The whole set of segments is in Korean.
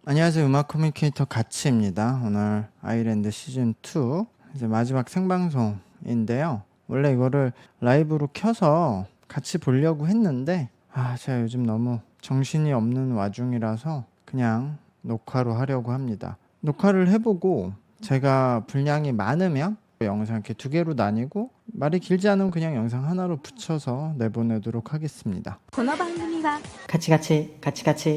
안녕하세요. 음악 커뮤니케이터 가치입니다. 오늘 아이랜드 시즌2 이제 마지막 생방송인데요. 원래 이거를 라이브로 켜서 같이 보려고 했는데 제가 요즘 너무 정신이 없는 와중이라서 그냥 녹화로 하려고 합니다. 녹화를 해보고 제가 분량이 많으면 영상 이렇게 2개로 나뉘고 말이 길지 않으면 그냥 영상 하나로 붙여서 내보내도록 하겠습니다. この番組は 같이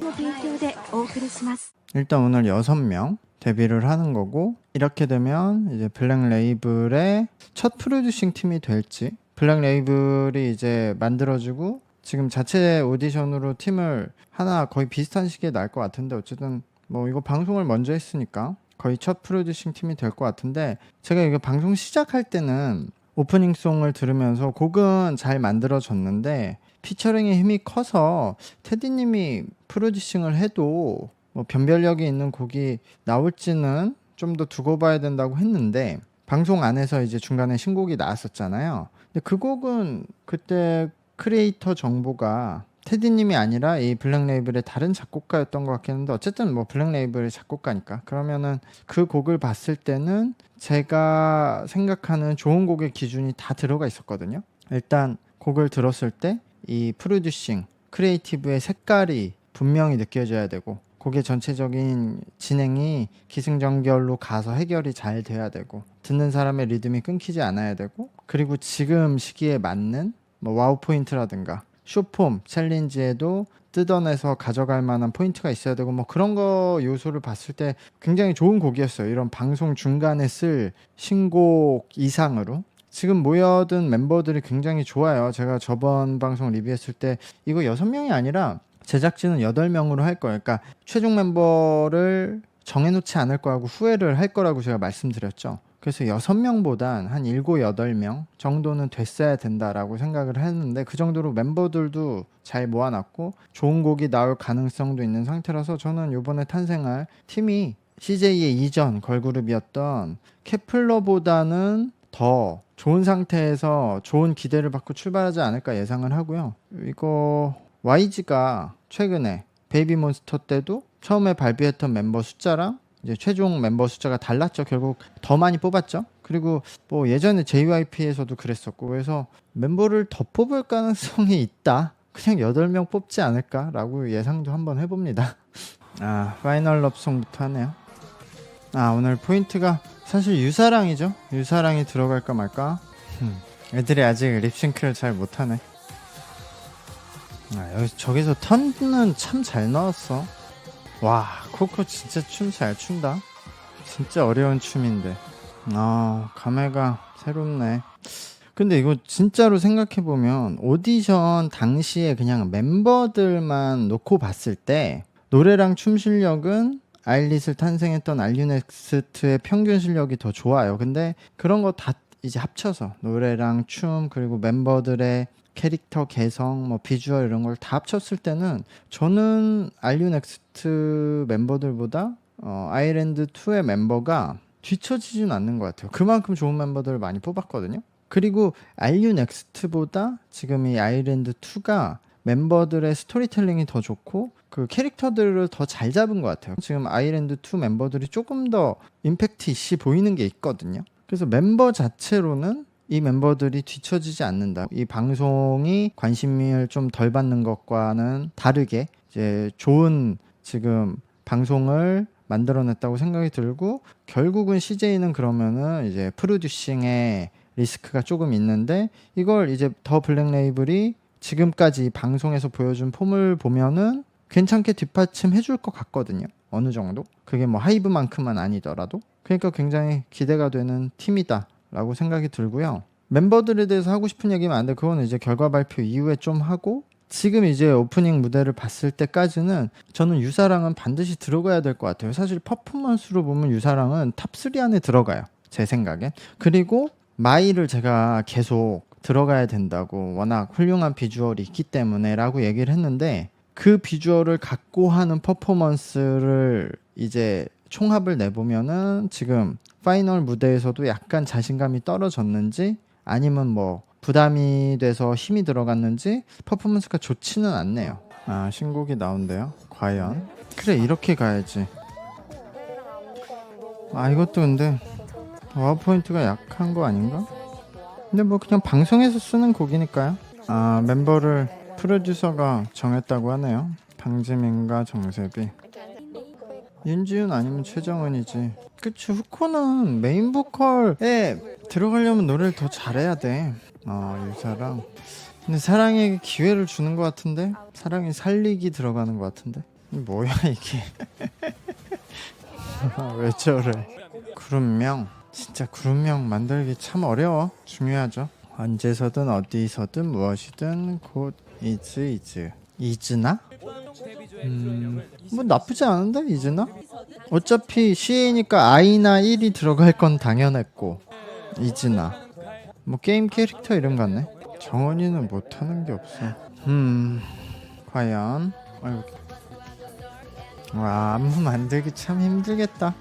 の提供でお送りします。 일단 오늘 6명 데뷔를 하는 거고, 이렇게 되면 이제 블랙 레이블의 첫 프로듀싱 팀이 될지, 블랙 레이블이 이제 만들어지고 지금 자체 오디션으로 팀을 하나 거의 비슷한 시기에 날 것 같은데, 어쨌든 뭐 이거 방송을 먼저 했으니까 거의 첫 프로듀싱 팀이 될 것 같은데, 제가 이거 방송 시작할 때는 오프닝송을 들으면서 곡은 잘 만들어졌는데 피처링의 힘이 커서 테디님이 프로듀싱을 해도 뭐 변별력이 있는 곡이 나올지는 좀 더 두고 봐야 된다고 했는데, 방송 안에서 이제 중간에 신곡이 나왔었잖아요. 근데 그 곡은 그때 크리에이터 정보가 테디님이 아니라 이 블랙 레이블의 다른 작곡가였던 것 같긴 한데, 어쨌든 뭐 블랙 레이블의 작곡가니까 그러면은 그 곡을 봤을 때는 제가 생각하는 좋은 곡의 기준이 다 들어가 있었거든요. 일단 곡을 들었을 때 이 프로듀싱 크리에이티브의 색깔이 분명히 느껴져야 되고, 곡의 전체적인 진행이 기승전결로 가서 해결이 잘 돼야 되고, 듣는 사람의 리듬이 끊기지 않아야 되고, 그리고 지금 시기에 맞는 뭐 와우 포인트라든가 쇼폼 챌린지에도 뜯어내서 가져갈 만한 포인트가 있어야 되고, 뭐 그런 거 요소를 봤을 때 굉장히 좋은 곡이었어요. 이런 방송 중간에 쓸 신곡 이상으로 지금 모여든 멤버들이 굉장히 좋아요. 제가 저번 방송 리뷰했을 때 이거 6명이 아니라 제작진은 8명으로 할 거예요. 그러니까 최종 멤버를 정해놓지 않을 거라고 후회를 할 거라고 제가 말씀드렸죠. 그래서 6명보단 한 7, 8명 정도는 됐어야 된다라고 생각을 했는데, 그 정도로 멤버들도 잘 모아놨고 좋은 곡이 나올 가능성도 있는 상태라서, 저는 이번에 탄생할 팀이 CJ의 이전 걸그룹이었던 케플러보다는 더 좋은 상태에서 좋은 기대를 받고 출발하지 않을까 예상을 하고요. 이거 YG가 최근에 베이비몬스터 때도 처음에 발표했던 멤버 숫자랑 이제 최종 멤버 숫자가 달랐죠. 결국 더 많이 뽑았죠. 그리고 뭐 예전에 JYP에서도 그랬었고, 그래서 멤버를 더 뽑을 가능성이 있다. 그냥 8명 뽑지 않을까라고 예상도 한번 해봅니다. 파이널 럽송부터 하네요. 오늘 포인트가 사실 유사랑이죠. 유사랑이 들어갈까 말까. 애들이 아직 립싱크를 잘 못하네. 저기서 턴은 참 잘 넣었어. 와, 코코 진짜 춤 잘 춘다. 진짜 어려운 춤인데. 감회가 새롭네. 근데 이거 진짜로 생각해보면 오디션 당시에 그냥 멤버들만 놓고 봤을 때 노래랑 춤 실력은 아일릿을 탄생했던 알류넥스트의 평균 실력이 더 좋아요. 근데 그런 거 다 이제 합쳐서 노래랑 춤, 그리고 멤버들의 캐릭터 개성, 뭐 비주얼 이런 걸 다 합쳤을 때는 저는 알류넥스트 멤버들보다 아이랜드2의 멤버가 뒤처지진 않는 것 같아요. 그만큼 좋은 멤버들을 많이 뽑았거든요. 그리고 알류넥스트보다 지금 이 아이랜드2가 멤버들의 스토리텔링이 더 좋고 그 캐릭터들을 더 잘 잡은 것 같아요. 지금 아이랜드2 멤버들이 조금 더 임팩트 있이 보이는 게 있거든요. 그래서 멤버 자체로는 이 멤버들이 뒤처지지 않는다. 이 방송이 관심을 좀 덜 받는 것과는 다르게 이제 좋은 지금 방송을 만들어냈다고 생각이 들고, 결국은 CJ는 그러면은 이제 프로듀싱의 리스크가 조금 있는데, 이걸 이제 더 블랙 레이블이 지금까지 방송에서 보여준 폼을 보면은 괜찮게 뒷받침해 줄 것 같거든요. 어느 정도. 그게 뭐 하이브만큼은 아니더라도. 그러니까 굉장히 기대가 되는 팀이다 라고 생각이 들고요. 멤버들에 대해서 하고 싶은 얘기는 많은데 그거는 이제 결과 발표 이후에 좀 하고, 지금 이제 오프닝 무대를 봤을 때까지는 저는 유사랑은 반드시 들어가야 될 것 같아요. 사실 퍼포먼스로 보면 유사랑은 탑3 안에 들어가요. 제 생각엔. 그리고 마이를 제가 계속 들어가야 된다고, 워낙 훌륭한 비주얼이 있기 때문에 라고 얘기를 했는데, 그 비주얼을 갖고 하는 퍼포먼스를 이제 총합을 내보면은 지금 파이널 무대에서도 약간 자신감이 떨어졌는지, 아니면 뭐 부담이 돼서 힘이 들어갔는지 퍼포먼스가 좋지는 않네요. 신곡이 나온대요. 과연? 그래, 이렇게 가야지. 아 이것도 근데 와우포인트가 약한 거 아닌가? 근데 뭐 그냥 방송에서 쓰는 곡이니까요. 아 멤버를 프로듀서가 정했다고 하네요. 방지민과 정세비. 윤지훈 아니면 최정은이지. 그치, 후코는 메인 보컬에 들어가려면 노래를 더 잘해야 돼. 유사랑. 근데 사랑에게 기회를 주는 것 같은데? 사랑이 살리기 들어가는 것 같은데? 이게 뭐야 이게. 왜 저래. 그룹명, 진짜 그룹명 만들기 참 어려워. 중요하죠. 언제서든 어디서든 무엇이든 곧 이즈나? 뭐 나쁘지 않은데 이즈나? 어차피 C니까 I나 1이 들어갈 건 당연했고. 이즈나 뭐 게임 캐릭터 이름 같네. 정원이는 못하는 게 없어. 과연. 아이고. 와 안무 만들기 참 힘들겠다.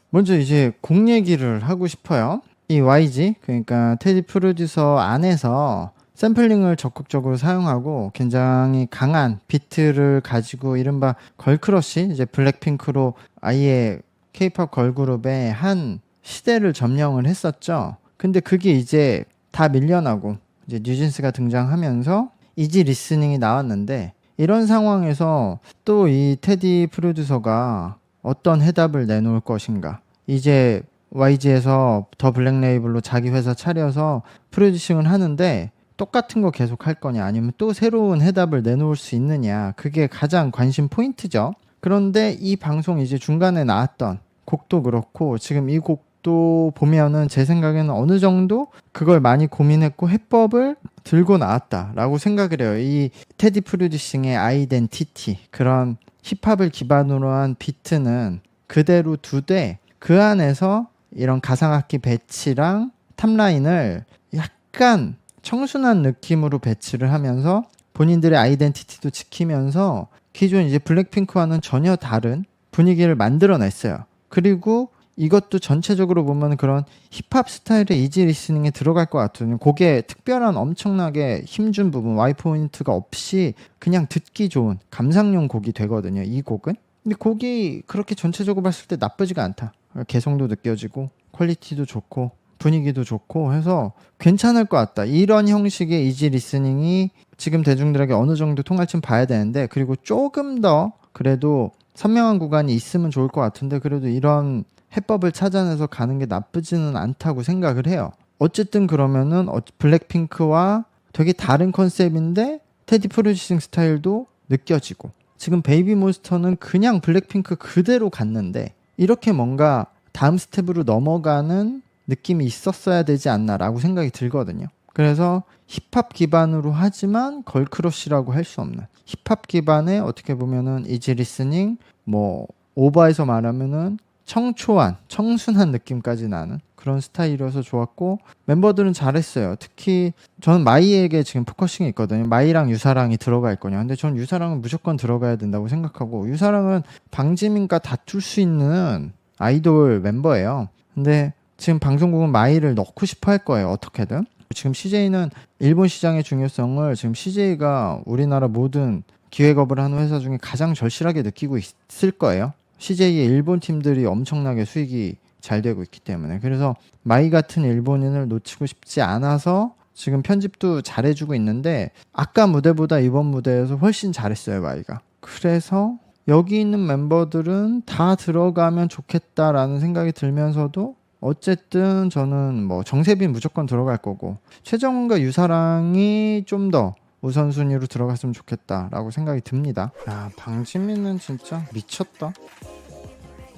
먼저 이제 곡 얘기를 하고 싶어요. 이 YG, 그러니까 테디 프로듀서 안에서 샘플링을 적극적으로 사용하고 굉장히 강한 비트를 가지고 이른바 걸크러쉬, 이제 블랙핑크로 아예 K-팝 걸그룹의 한 시대를 점령을 했었죠. 근데 그게 이제 다 밀려나고 이제 뉴진스가 등장하면서 이지 리스닝이 나왔는데, 이런 상황에서 또 이 테디 프로듀서가 어떤 해답을 내놓을 것인가. 이제 YG에서 더 블랙 레이블로 자기 회사 차려서 프로듀싱을 하는데 똑같은 거 계속 할 거냐, 아니면 또 새로운 해답을 내놓을 수 있느냐, 그게 가장 관심 포인트죠. 그런데 이 방송 이제 중간에 나왔던 곡도 그렇고 지금 이 곡도 보면은 제 생각에는 어느 정도 그걸 많이 고민했고 해법을 들고 나왔다라고 생각을 해요. 이 테디 프로듀싱의 아이덴티티, 그런 힙합을 기반으로 한 비트는 그대로 두되 그 안에서 이런 가상악기 배치랑 탑라인을 약간 청순한 느낌으로 배치를 하면서 본인들의 아이덴티티도 지키면서 기존 이제 블랙핑크와는 전혀 다른 분위기를 만들어냈어요. 그리고 이것도 전체적으로 보면 그런 힙합 스타일의 이지 리스닝에 들어갈 것 같은, 곡에 특별한 엄청나게 힘준 부분, 와이포인트가 없이 그냥 듣기 좋은 감상용 곡이 되거든요, 이 곡은. 근데 곡이 그렇게 전체적으로 봤을 때 나쁘지가 않다. 개성도 느껴지고 퀄리티도 좋고 분위기도 좋고 해서 괜찮을 것 같다. 이런 형식의 이지 리스닝이 지금 대중들에게 어느 정도 통할지는 봐야 되는데, 그리고 조금 더 그래도 선명한 구간이 있으면 좋을 것 같은데, 그래도 이런 해법을 찾아내서 가는 게 나쁘지는 않다고 생각을 해요. 어쨌든 그러면은 블랙핑크와 되게 다른 컨셉인데 테디 프로듀싱 스타일도 느껴지고, 지금 베이비몬스터는 그냥 블랙핑크 그대로 갔는데 이렇게 뭔가 다음 스텝으로 넘어가는 느낌이 있었어야 되지 않나라고 생각이 들거든요. 그래서 힙합 기반으로 하지만 걸크러쉬라고 할 수 없는 힙합 기반의 어떻게 보면은 이지 리스닝, 뭐 오버해서 말하면은 청초한 청순한 느낌까지 나는 그런 스타일이어서 좋았고, 멤버들은 잘했어요. 특히 저는 마이에게 지금 포커싱이 있거든요. 마이랑 유사랑이 들어가 있거든요. 근데 전 유사랑은 무조건 들어가야 된다고 생각하고, 유사랑은 방지민과 다툴 수 있는 아이돌 멤버예요. 근데 지금 방송국은 마이를 넣고 싶어 할 거예요, 어떻게든. 지금 CJ는 일본 시장의 중요성을 지금 CJ가 우리나라 모든 기획업을 하는 회사 중에 가장 절실하게 느끼고 있을 거예요. CJ의 일본 팀들이 엄청나게 수익이 잘 되고 있기 때문에. 그래서 마이 같은 일본인을 놓치고 싶지 않아서 지금 편집도 잘해주고 있는데, 아까 무대보다 이번 무대에서 훨씬 잘했어요, 마이가. 그래서 여기 있는 멤버들은 다 들어가면 좋겠다라는 생각이 들면서도, 어쨌든 저는 뭐 정세빈 무조건 들어갈 거고 최정은과 유사랑이 좀 더 우선순위로 들어갔으면 좋겠다라고 생각이 듭니다. 야, 방지민은 진짜 미쳤다.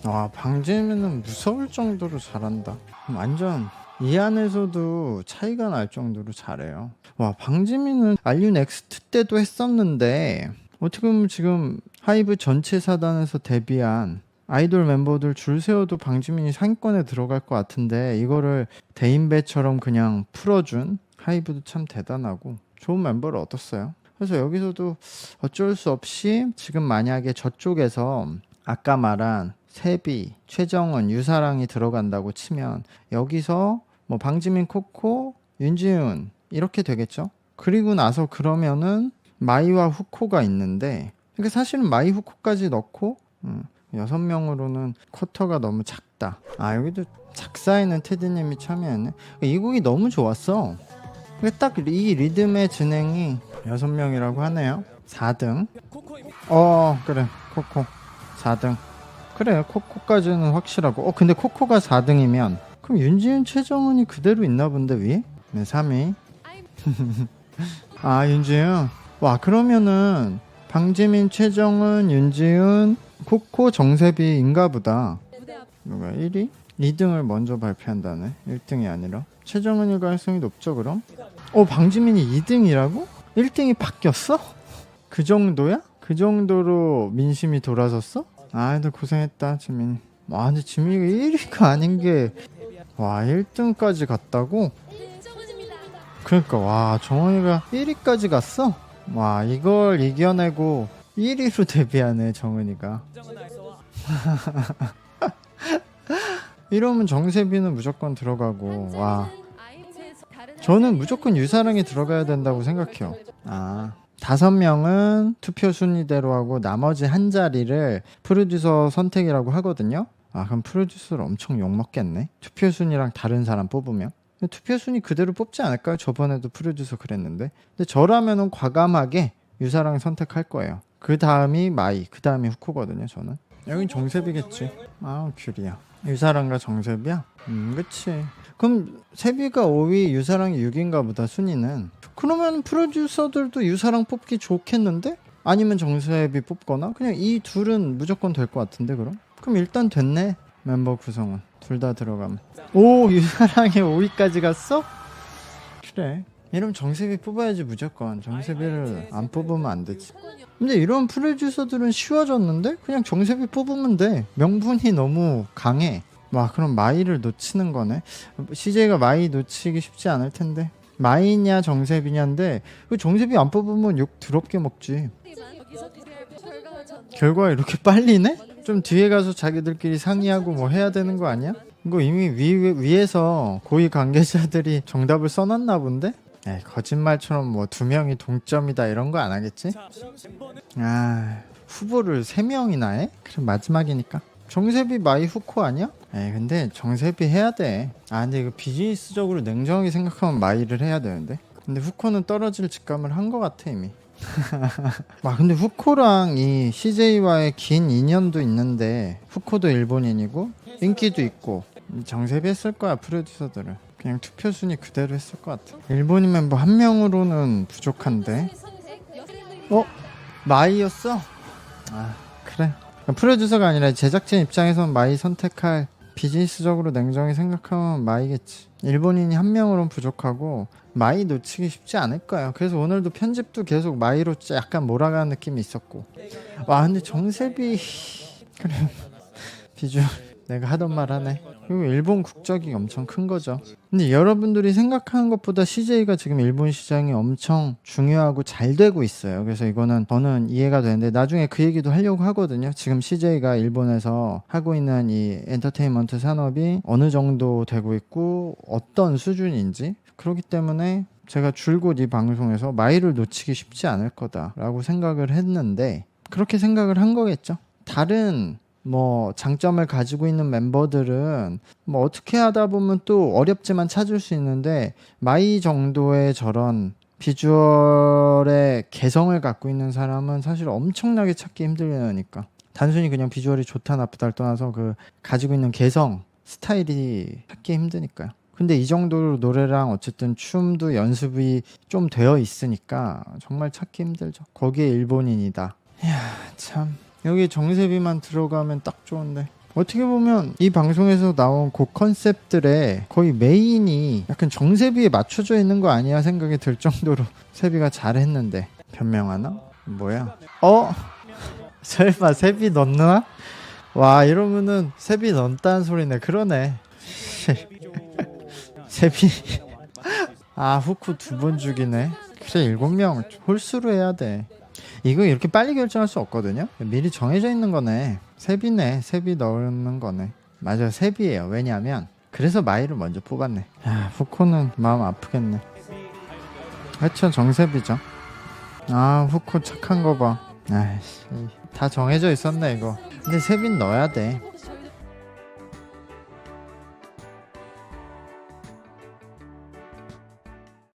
와, 방지민은 무서울 정도로 잘한다. 완전 이 안에서도 차이가 날 정도로 잘해요. 와, 방지민은 알류 넥스트 때도 했었는데 어떻게 보면 지금 하이브 전체 사단에서 데뷔한 아이돌 멤버들 줄 세워도 방지민이 상위권에 들어갈 것 같은데, 이거를 대인배처럼 그냥 풀어준 하이브도 참 대단하고 좋은 멤버를 얻었어요. 그래서 여기서도 어쩔 수 없이 지금 만약에 저쪽에서 아까 말한 세비, 최정은, 유사랑이 들어간다고 치면 여기서 뭐 방지민, 코코, 윤지훈 이렇게 되겠죠. 그리고 나서 그러면은 마이와 후코가 있는데 그러니까 사실은 마이 후코까지 넣고 6명으로는 쿼터가 너무 작다. 아 여기도 작사에는 테디님이 참여했네. 이 곡이 너무 좋았어. 딱 이 리듬의 진행이 6명이라고 하네요. 4등. 그래 코코 4등. 그래 코코까지는 확실하고 근데 코코가 4등이면 그럼 윤지은 최정은이 그대로 있나 본데 위에? 네 3위. 아 윤지은 와 그러면은 방지민 최정은 윤지은 코코 정세비인가 보다. 누가 1위? 2등을 먼저 발표한다네. 1등이 아니라 최정은이 가능성이 높죠 그럼? 방지민이 2등이라고? 1등이 바뀌었어? 그 정도야? 그 정도로 민심이 돌아섰어? 근데 고생했다 지민. 근데 지민이가 1위가 아닌 게 1등까지 갔다고? 그러니까 정원이가 1위까지 갔어? 이걸 이겨내고 1위로 데뷔하네 정은이가. 이러면 정세비는 무조건 들어가고 저는 무조건 유사랑이 들어가야 된다고 생각해요. 5명은 투표 순위대로 하고 나머지 한 자리를 프로듀서 선택이라고 하거든요. 그럼 프로듀서를 엄청 욕먹겠네. 투표 순위랑 다른 사람 뽑으면. 투표 순위 그대로 뽑지 않을까요? 저번에도 프로듀서 그랬는데. 근데 저라면은 과감하게 유사랑 선택할 거예요. 그 다음이 마이, 그 다음이 후코거든요 저는. 여긴 정세비겠지. 귤이야. 유사랑과 정세비야? 그치. 그럼 세비가 5위, 유사랑이 6위인가 보다 순위는. 그러면 프로듀서들도 유사랑 뽑기 좋겠는데? 아니면 정세비 뽑거나? 그냥 이 둘은 무조건 될 것 같은데 그럼 일단 됐네. 멤버 구성은 둘 다 들어가면. 유사랑이 5위까지 갔어? 그래 이러면 정세비 뽑아야지 무조건. 정세비를 안 뽑으면 안 되지. 근데 이런 프로듀서들은 쉬워졌는데 그냥 정세비 뽑으면 돼. 명분이 너무 강해. 그럼 마이를 놓치는 거네. CJ가 마이 놓치기 쉽지 않을 텐데. 마이냐 정세비냐인데 정세비 안 뽑으면 욕 더럽게 먹지. 결과가 이렇게 빨리네? 좀 뒤에 가서 자기들끼리 상의하고 뭐 해야 되는 거 아니야? 이거 이미 위에서 고위 관계자들이 정답을 써놨나 본데? 거짓말처럼 뭐 2명이 동점이다 이런 거 안 하겠지? 후보를 3명이나 해? 그럼 마지막이니까. 정세비 마이 후코 아니야? 근데 정세비 해야 돼. 근데 이거 비즈니스적으로 냉정하게 생각하면 마이를 해야 되는데. 근데 후코는 떨어질 직감을 한 것 같아 이미. 근데 후코랑 이 CJ와의 긴 인연도 있는데 후코도 일본인이고 인기도 있고 정세비 했을 거야 프로듀서들은. 그냥 투표 순위 그대로 했을 것 같아. 일본인 멤버 1명으로는 부족한데. 마이였어? 그래. 프로듀서가 아니라 제작진 입장에서는 마이 선택할, 비즈니스적으로 냉정히 생각하면 마이겠지. 일본인이 1명으로는 부족하고 마이 놓치기 쉽지 않을 거예요. 그래서 오늘도 편집도 계속 마이로 약간 몰아가는 느낌이 있었고. 근데 정세비 그래 비주얼 내가 하던 말 하네. 그리고 일본 국적이 엄청 큰 거죠. 근데 여러분들이 생각하는 것보다 CJ가 지금 일본 시장이 엄청 중요하고 잘 되고 있어요. 그래서 이거는 저는 이해가 되는데 나중에 그 얘기도 하려고 하거든요. 지금 CJ가 일본에서 하고 있는 이 엔터테인먼트 산업이 어느 정도 되고 있고 어떤 수준인지. 그렇기 때문에 제가 줄곧 이 방송에서 마이를 놓치기 쉽지 않을 거다라고 생각을 했는데 그렇게 생각을 한 거겠죠. 다른 장점을 가지고 있는 멤버들은 어떻게 하다 보면 또 어렵지만 찾을 수 있는데 마이 정도의 저런 비주얼의 개성을 갖고 있는 사람은 사실 엄청나게 찾기 힘들으니까. 단순히 그냥 비주얼이 좋다 나쁘다를 떠나서 그 가지고 있는 개성, 스타일이 찾기 힘드니까요. 근데 이 정도로 노래랑 어쨌든 춤도 연습이 좀 되어 있으니까 정말 찾기 힘들죠. 거기에 일본인이다. 이야 참. 여기 정세비만 들어가면 딱 좋은데. 어떻게 보면 이 방송에서 나온 곡 컨셉들의 거의 메인이 약간 정세비에 맞춰져 있는 거 아니야 생각이 들 정도로 세비가 잘했는데. 변명하나? 뭐야? 설마 세비 넣나? 이러면은 세비 넣었다는 소리네. 그러네. 세비 후쿠 2번 죽이네. 그래 7명 홀수로 해야 돼. 이거 이렇게 빨리 결정할 수 없거든요. 미리 정해져 있는 거네. 세비네. 세비 넣는 거네. 맞아 세비예요. 왜냐하면 그래서 마이를 먼저 뽑았네. 후코는 마음 아프겠네. 그쵸 정세비죠. 아 후코 착한 거봐. 아이씨 다 정해져 있었네 이거. 근데 세빈 넣어야 돼.